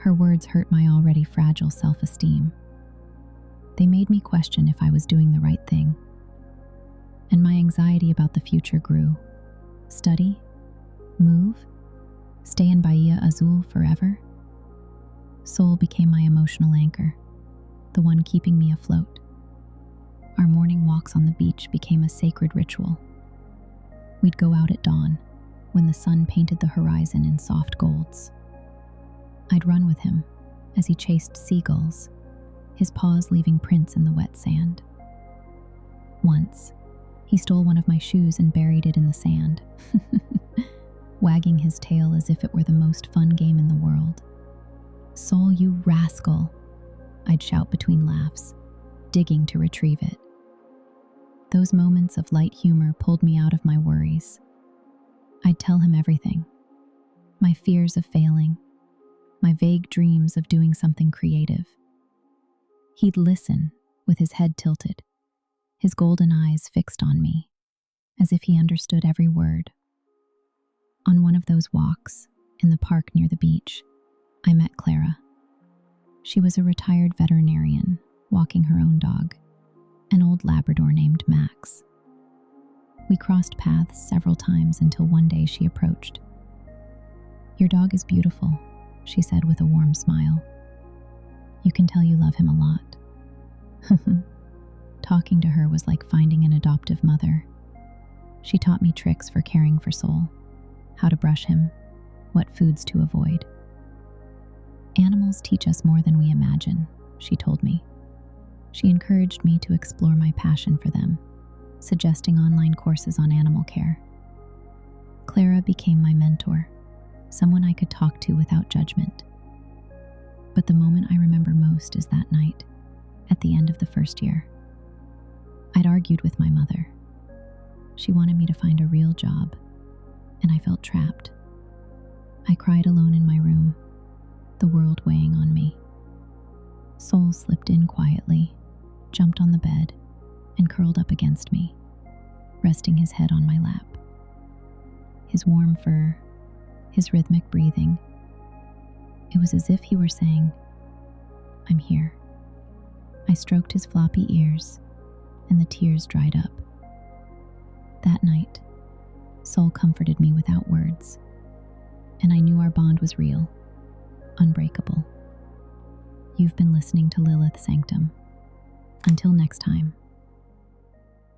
Her words hurt my already fragile self-esteem. They made me question if I was doing the right thing. And my anxiety about the future grew. Study? Move? Stay in Bahia Azul forever? Sol became my emotional anchor, the one keeping me afloat. Our morning walks on the beach became a sacred ritual. We'd go out at dawn, when the sun painted the horizon in soft golds. I'd run with him as he chased seagulls, his paws leaving prints in the wet sand. Once, he stole one of my shoes and buried it in the sand, wagging his tail as if it were the most fun game in the world. "Sol, you rascal," I'd shout between laughs, digging to retrieve it. Those moments of light humor pulled me out of my worries. I'd tell him everything. My fears of failing, my vague dreams of doing something creative. He'd listen with his head tilted, his golden eyes fixed on me, as if he understood every word. On one of those walks, in the park near the beach, I met Clara. She was a retired veterinarian, walking her own dog, an old Labrador named Max. We crossed paths several times until one day she approached. "Your dog is beautiful," she said with a warm smile. "You can tell you love him a lot." Talking to her was like finding an adoptive mother. She taught me tricks for caring for Sol, how to brush him, what foods to avoid. "Animals teach us more than we imagine," she told me. She encouraged me to explore my passion for them, suggesting online courses on animal care. Clara became my mentor, someone I could talk to without judgment. But the moment I remember most is that night, at the end of the first year. I'd argued with my mother. She wanted me to find a real job, and I felt trapped. I cried alone in my room, the world weighing on me. Sol slipped in quietly, jumped on the bed, and curled up against me, resting his head on my lap. His warm fur, his rhythmic breathing. It was as if he were saying, "I'm here." I stroked his floppy ears, and the tears dried up. That night, Sol comforted me without words, and I knew our bond was real, unbreakable. You've been listening to Lilith Sanctum. Until next time.